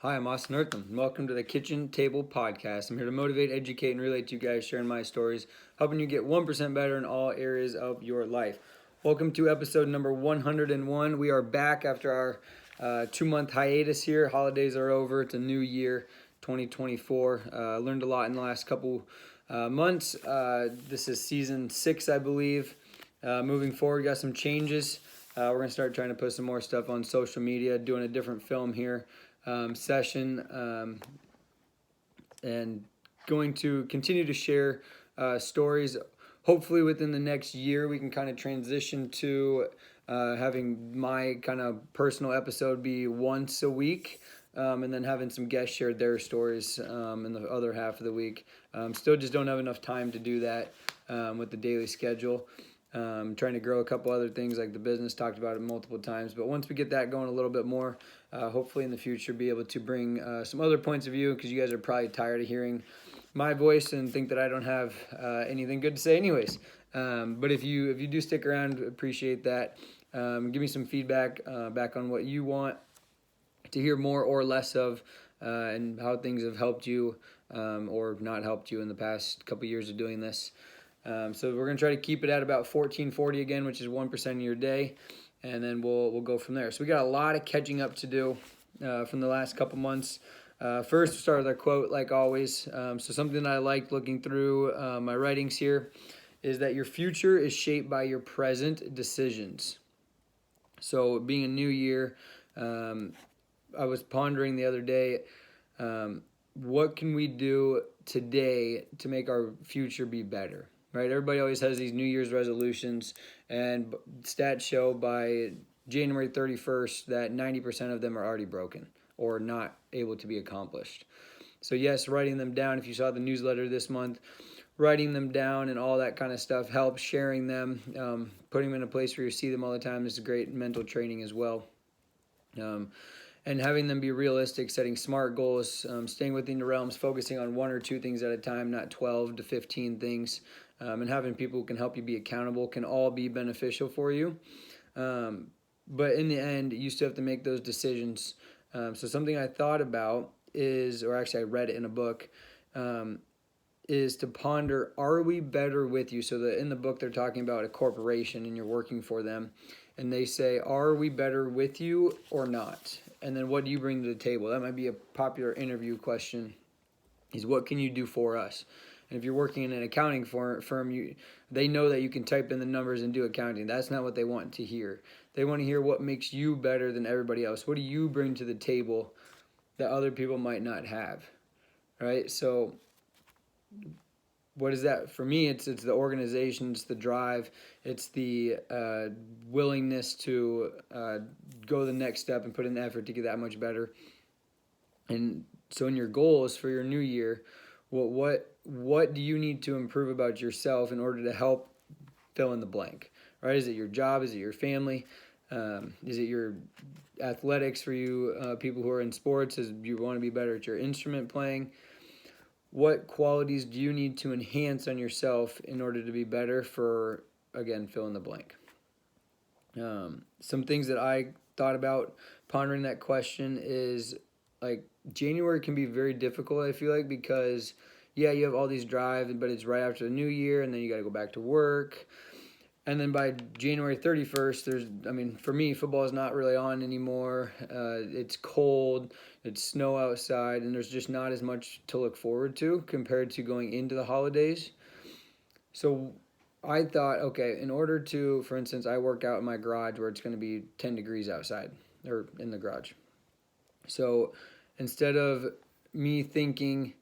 Hi, I'm Austin Eartham. Welcome to the Kitchen Table Podcast. I'm here to motivate, educate, and relate to you guys, sharing my stories, helping you get 1% better in all areas of your life. Welcome to episode number 101. We are back after our 2 month hiatus here. Holidays are over. It's a new year, 2024. Learned a lot in the last couple months. This is season 6, I believe. Moving forward, got some changes. We're going to start trying to put some more stuff on social media, doing a different film here. Session and going to continue to share stories. Hopefully within the next year we can kind of transition to having my kind of personal episode be once a week, and then having some guests share their stories in the other half of the week. Still just don't have enough time to do that with the daily schedule. Trying to grow a couple other things like the business, talked about it multiple times. But once we get that going a little bit more, hopefully in the future be able to bring some other points of view, because you guys are probably tired of hearing my voice and think that I don't have anything good to say anyways. But if you do stick around, appreciate that. Give me some feedback back on what you want to hear more or less of, and how things have helped you or not helped you in the past couple years of doing this. So we're going to try to keep it at about 1440 again, which is 1% of your day, and then we'll go from there. So we got a lot of catching up to do from the last couple months. First, we'll start with our quote, like always. So something that I liked looking through my writings here is that your future is shaped by your present decisions. So being a new year, I was pondering the other day, what can we do today to make our future be better? Right? Everybody always has these New Year's resolutions, and stats show by January 31st that 90% of them are already broken or not able to be accomplished. So yes, writing them down, if you saw the newsletter this month, writing them down and all that kind of stuff helps. Sharing them, putting them in a place where you see them all the time is great mental training as well. And having them be realistic, setting smart goals, staying within the realms, focusing on one or two things at a time, not 12 to 15 things, and having people who can help you be accountable can all be beneficial for you. But in the end, you still have to make those decisions. So something I thought about is, or actually I read it in a book, is to ponder, are we better with you? So in the book they're talking about a corporation and you're working for them, and they say, are we better with you or not? And then what do you bring to the table? That might be a popular interview question, is what can you do for us? And if you're working in an accounting firm, they know that you can type in the numbers and do accounting. That's not what they want to hear. They want to hear what makes you better than everybody else. What do you bring to the table that other people might not have? Right? So what is that? For me, it's the organization, it's the drive, it's the willingness to go the next step and put in the effort to get that much better. And so in your goals for your new year, what do you need to improve about yourself in order to help fill in the blank? Right? Is it your job? Is it your family? Is it your athletics for you people who are in sports? Is you want to be better at your instrument playing? What qualities do you need to enhance on yourself in order to be better for, again, fill in the blank? Some things that I thought about pondering that question is, like, January can be very difficult, I feel like, because, yeah, you have all these drives, but it's right after the new year, and then you got to go back to work. And then by January 31st, for me, football is not really on anymore. It's cold, it's snow outside, and there's just not as much to look forward to compared to going into the holidays. So I thought, okay, in order to, for instance, I work out in my garage where it's going to be 10 degrees outside, or in the garage. So instead of me thinking,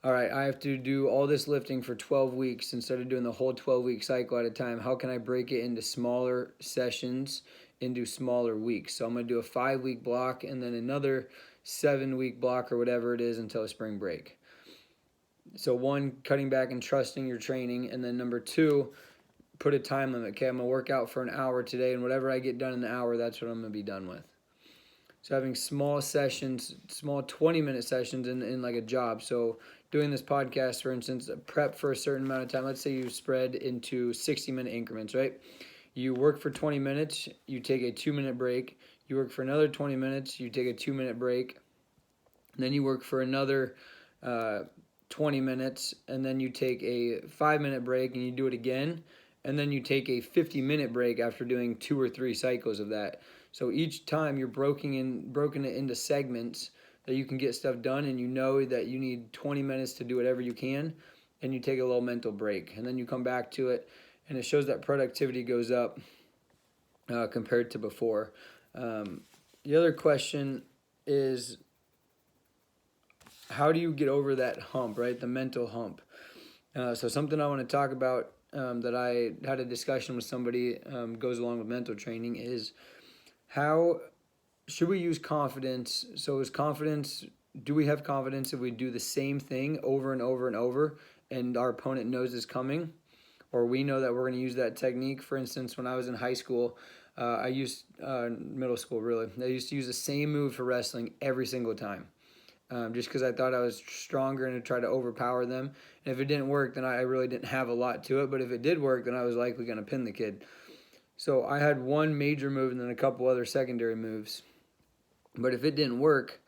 all right, I have to do all this lifting for 12 weeks instead of doing the whole 12-week cycle at a time, how can I break it into smaller sessions, into smaller weeks? So I'm going to do a 5-week block and then another 7-week block or whatever it is until spring break. So one, cutting back and trusting your training, and then number two, put a time limit. Okay, I'm going to work out for an hour today, and whatever I get done in the hour, that's what I'm going to be done with. So having small sessions, small 20-minute sessions in like a job. So doing this podcast, for instance, prep for a certain amount of time. Let's say you spread into 60-minute increments, right? You work for 20 minutes, you take a 2-minute break. You work for another 20 minutes, you take a 2-minute break. Then you work for another 20 minutes, and then you take a 5-minute break and you do it again, and then you take a 50-minute break after doing 2 or 3 cycles of that. So each time you're broken it into segments that you can get stuff done, and you know that you need 20 minutes to do whatever you can, and you take a little mental break, and then you come back to it, and it shows that productivity goes up compared to before. The other question is, how do you get over that hump, right? The mental hump. So something I want to talk about that I had a discussion with somebody goes along with mental training is, how should we use confidence? So is confidence, do we have confidence if we do the same thing over and over and over and our opponent knows it's coming? Or we know that we're going to use that technique. For instance, when I was in high school, I used middle school really. I used to use the same move for wrestling every single time, just because I thought I was stronger and to try to overpower them. And if it didn't work, then I really didn't have a lot to it. But if it did work, then I was likely going to pin the kid. So I had one major move and then a couple other secondary moves. But if it didn't work,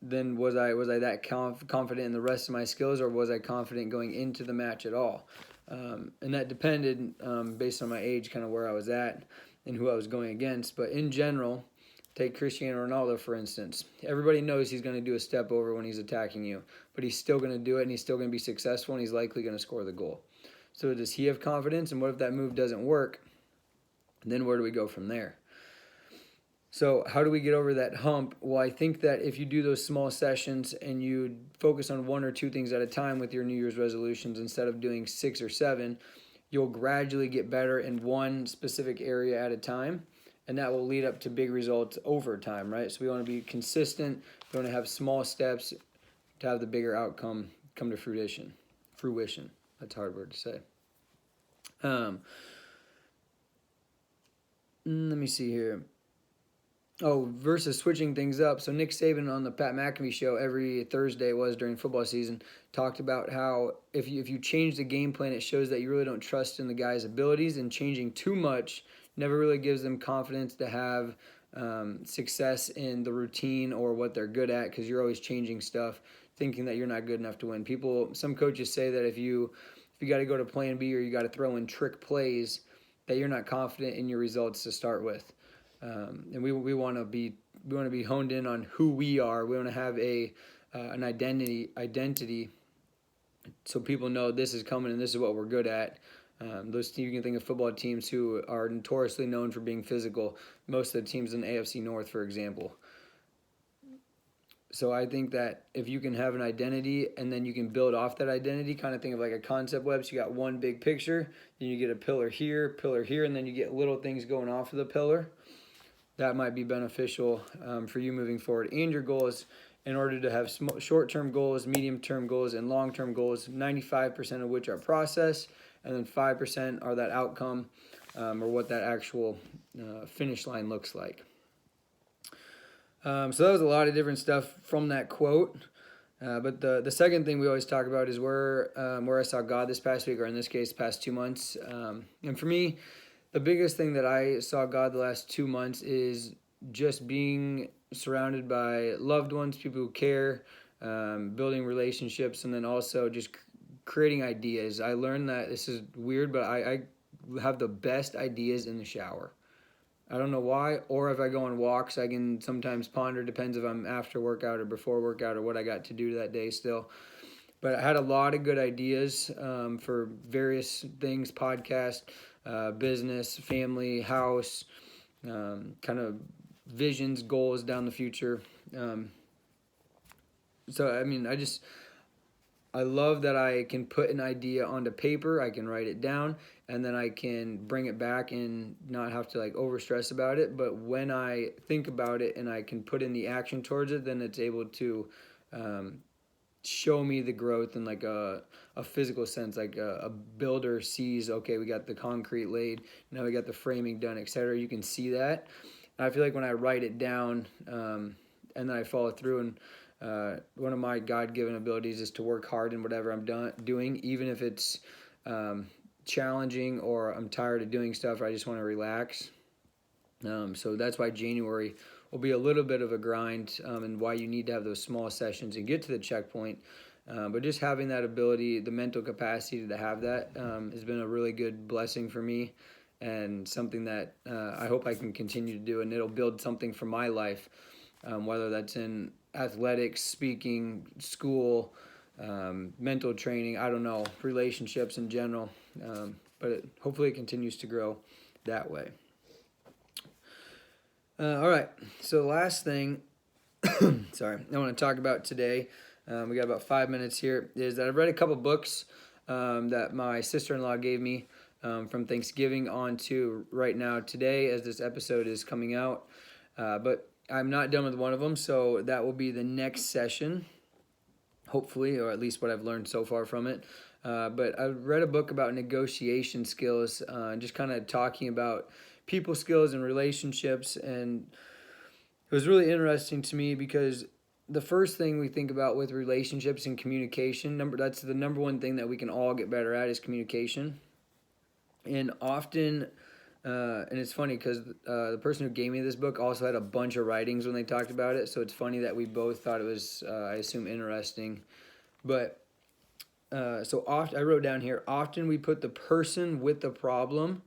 then was I that confident in the rest of my skills, or was I confident going into the match at all? And that depended, based on my age, kind of where I was at and who I was going against. But in general, take Cristiano Ronaldo, for instance. Everybody knows he's going to do a step over when he's attacking you, but he's still going to do it, and he's still going to be successful, and he's likely going to score the goal. So does he have confidence? And what if that move doesn't work? And then where do we go from there? So how do we get over that hump? Well, I think that if you do those small sessions and you focus on 1 or 2 things at a time with your New Year's resolutions instead of doing 6 or 7, you'll gradually get better in one specific area at a time, and that will lead up to big results over time, right? So we want to be consistent. We want to have small steps to have the bigger outcome come to fruition. That's a hard word to say. Let me see here. Oh, versus switching things up. So Nick Saban on the Pat McAfee show every Thursday during football season talked about how if you change the game plan, it shows that you really don't trust in the guy's abilities, and changing too much never really gives them confidence to have success in the routine or what they're good at, because you're always changing stuff, thinking that you're not good enough to win. Some coaches say that if you got to go to plan B or you got to throw in trick plays, that you're not confident in your results to start with. And we want to be honed in on who we are. We want to have an identity, so people know this is coming and this is what we're good at. You can think of football teams who are notoriously known for being physical. Most of the teams in the AFC North, for example. So I think that if you can have an identity and then you can build off that identity, kind of think of like a concept web. So you got one big picture, then you get a pillar here, and then you get little things going off of the pillar. That might be beneficial for you moving forward and your goals, in order to have short-term goals, medium-term goals, and long-term goals, 95% of which are process, and then 5% are that outcome, or what that actual finish line looks like. So that was a lot of different stuff from that quote. But the second thing we always talk about is where I saw God this past week, or in this case, past 2 months. And for me, the biggest thing that I saw God the last 2 months is just being surrounded by loved ones, people who care, building relationships, and then also just creating ideas. I learned that, this is weird, but I have the best ideas in the shower. I don't know why, or if I go on walks, I can sometimes ponder, depends if I'm after workout or before workout or what I got to do that day still. But I had a lot of good ideas for various things, podcast, business, family, house, kind of visions, goals down the future. So, I mean, I love that I can put an idea onto paper, I can write it down, and then I can bring it back and not have to like over stress about it. But when I think about it and I can put in the action towards it, then it's able to show me the growth in like a physical sense. Like a builder sees, okay, we got the concrete laid, now we got the framing done, etc. You can see that. And I feel like when I write it down and then I follow through, and one of my God-given abilities is to work hard in whatever I'm doing, even if it's challenging or I'm tired of doing stuff, or I just want to relax. So that's why January will be a little bit of a grind, and why you need to have those small sessions and get to the checkpoint. But just having that ability, the mental capacity to have that, has been a really good blessing for me, and something that I hope I can continue to do, and it'll build something for my life, whether that's in athletics, speaking, school, mental training, I don't know, relationships in general. But hopefully it continues to grow that way. All right, so the last thing, sorry, I want to talk about today, we got about 5 minutes here, is that I've read a couple books that my sister-in-law gave me from Thanksgiving on to right now today as this episode is coming out. But I'm not done with one of them, so that will be the next session, hopefully, or at least what I've learned so far from it. But I read a book about negotiation skills, just kind of talking about people skills and relationships, and it was really interesting to me because the first thing we think about with relationships and communication, that's the number one thing that we can all get better at, is communication. And often, and it's funny because the person who gave me this book also had a bunch of writings when they talked about it, so it's funny that we both thought it was, I assume, interesting. But so often, I wrote down here, often we put the person with the problem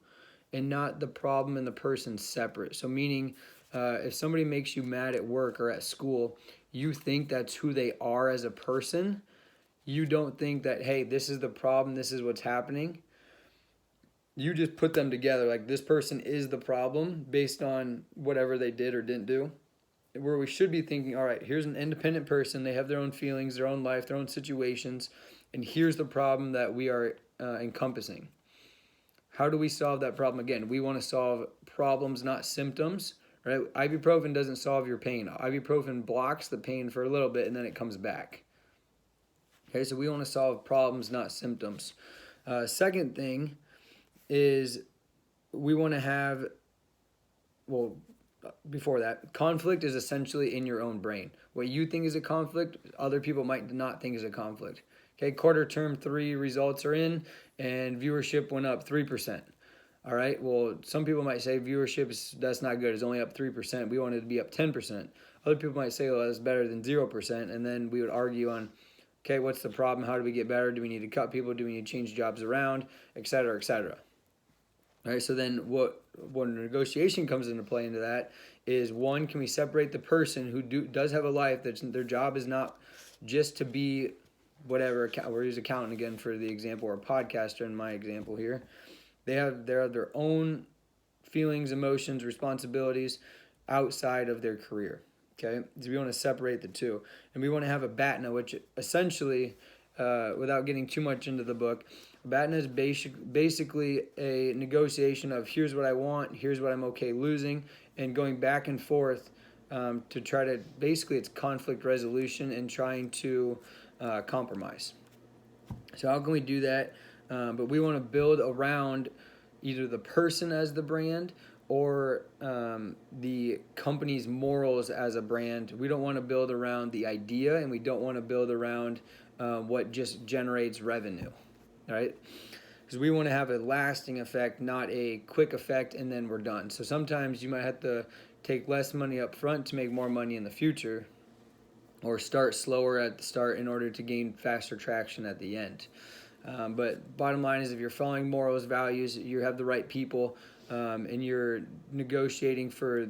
and not the problem and the person separate. So meaning, if somebody makes you mad at work or at school, you think that's who they are as a person. You don't think that, hey, this is the problem, this is what's happening. You just put them together, like this person is the problem based on whatever they did or didn't do. Where we should be thinking, all right, here's an independent person, they have their own feelings, their own life, their own situations, and here's the problem that we are encompassing. How do we solve that problem? Again, we want to solve problems, not symptoms, right? Ibuprofen doesn't solve your pain. Ibuprofen blocks the pain for a little bit and then it comes back. Okay, so we want to solve problems, not symptoms. Second thing is we want to have, well, before that, conflict is essentially in your own brain. What you think is a conflict, other people might not think is a conflict. Okay, quarter term 3 results are in, and viewership went up 3%. All right, well, some people might say viewership, that's not good, it's only up 3%. We want it to be up 10%. Other people might say, well, that's better than 0%, and then we would argue on, okay, what's the problem? How do we get better? Do we need to cut people? Do we need to change jobs around? Et cetera, et cetera. All right, so then when negotiation comes into play into that is, one, can we separate the person who does have a life, that's their job is not just to be whatever, we'll use accountant again for the example, or a podcaster in my example here. They have their own feelings, emotions, responsibilities outside of their career. Okay, so we want to separate the two, and we want to have a BATNA, which essentially, without getting too much into the book, BATNA is basically a negotiation of here's what I want, here's what I'm okay losing, and going back and forth to try to, basically it's conflict resolution and trying to compromise. So how can we do that? But we want to build around either the person as the brand or the company's morals as a brand. We don't want to build around the idea, and we don't want to build around what just generates revenue, right? Because we want to have a lasting effect, not a quick effect and then we're done. So sometimes you might have to take less money up front to make more money in the future, or start slower at the start in order to gain faster traction at the end. But bottom line is, if you're following morals, values, you have the right people, and you're negotiating for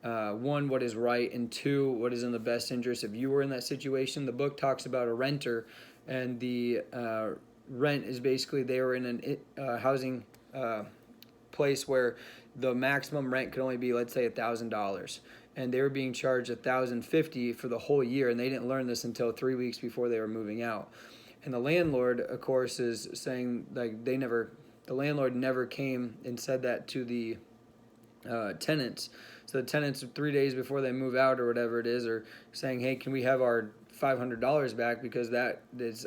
one, what is right, and two, what is in the best interest. If you were in that situation, the book talks about a renter, and the rent is basically, they were in a housing place where the maximum rent could only be, let's say, $1,000, and they were being charged $1,050 for the whole year, and they didn't learn this until 3 weeks before they were moving out. And the landlord, of course, is saying, like, the landlord never came and said that to the tenants. So the tenants, 3 days before they move out or whatever it is, are saying, hey, can we have our $500 back, because it's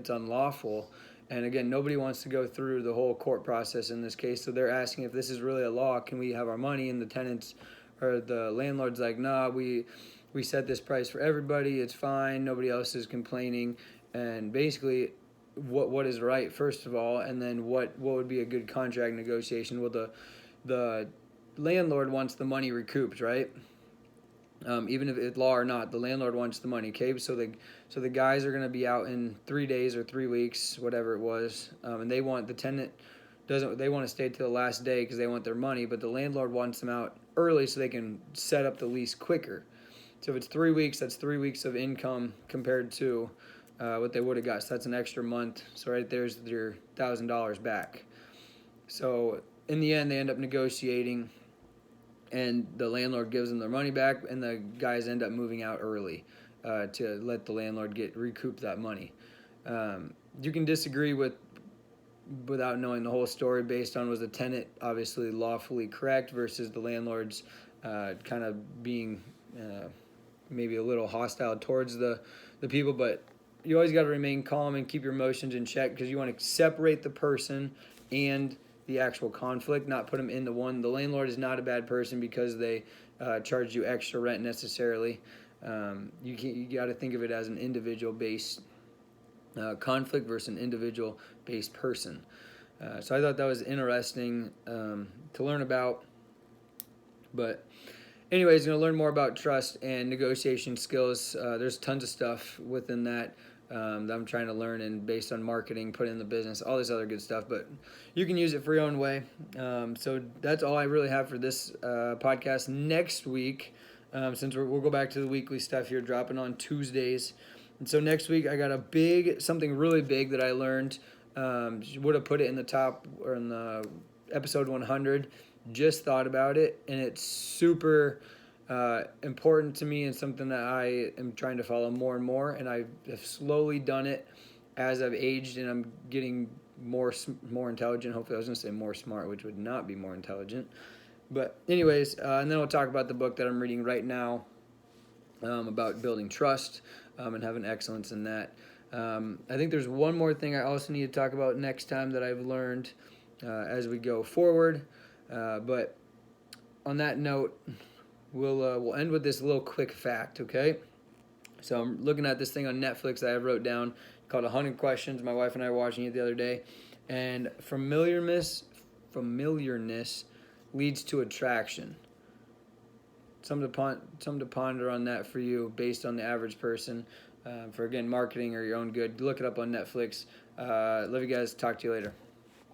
unlawful. And again, nobody wants to go through the whole court process in this case, so they're asking, if this is really a law, can we have our money? And the tenants, or the landlord's like, nah, we set this price for everybody, it's fine, nobody else is complaining. And basically, what is right, first of all, and then what would be a good contract negotiation? Well, the landlord wants the money recouped, right? even if it's law or not, the landlord wants the money. Okay, so the guys are going to be out in 3 days or 3 weeks, whatever it was, and they want the tenant doesn't they want to stay till the last day because they want their money, but the landlord wants them out early so they can set up the lease quicker. So if it's 3 weeks, that's 3 weeks of income compared to what they would have got. So that's an extra month. So right there's your $1,000 back. So in the end, they end up negotiating, and the landlord gives them their money back, and the guys end up moving out early to let the landlord recoup that money. You can disagree without knowing the whole story based on was the tenant obviously lawfully correct versus the landlord's kind of being maybe a little hostile towards the people, but you always got to remain calm and keep your emotions in check because you want to separate the person and the actual conflict, not put them into one. The landlord is not a bad person because they charge you extra rent necessarily. You got to think of it as an individual-based conflict versus an individual-based person. So I thought that was interesting to learn about. But anyways, going to learn more about trust and negotiation skills. There's tons of stuff within that I'm trying to learn and based on marketing, put in the business, all this other good stuff. But you can use it for your own way. So that's all I really have for this podcast. Next week, since we'll go back to the weekly stuff here, dropping on Tuesdays. And so next week I got something really big that I learned. Would have put it in the top or in the episode 100. Just thought about it, and it's super important to me and something that I am trying to follow more and more. And I have slowly done it as I've aged, and I'm getting more intelligent. Hopefully, I was going to say more smart, which would not be more intelligent. But anyways, and then we'll talk about the book that I'm reading right now about building trust and having excellence in that. I think there's one more thing I also need to talk about next time that I've learned as we go forward. But on that note, we'll end with this little quick fact, okay? So I'm looking at this thing on Netflix that I wrote down called 100 Questions. My wife and I were watching it the other day. And familiarness leads to attraction. Something to ponder on that for you based on the average person. For, again, marketing or your own good. Look it up on Netflix. Love you guys. Talk to you later.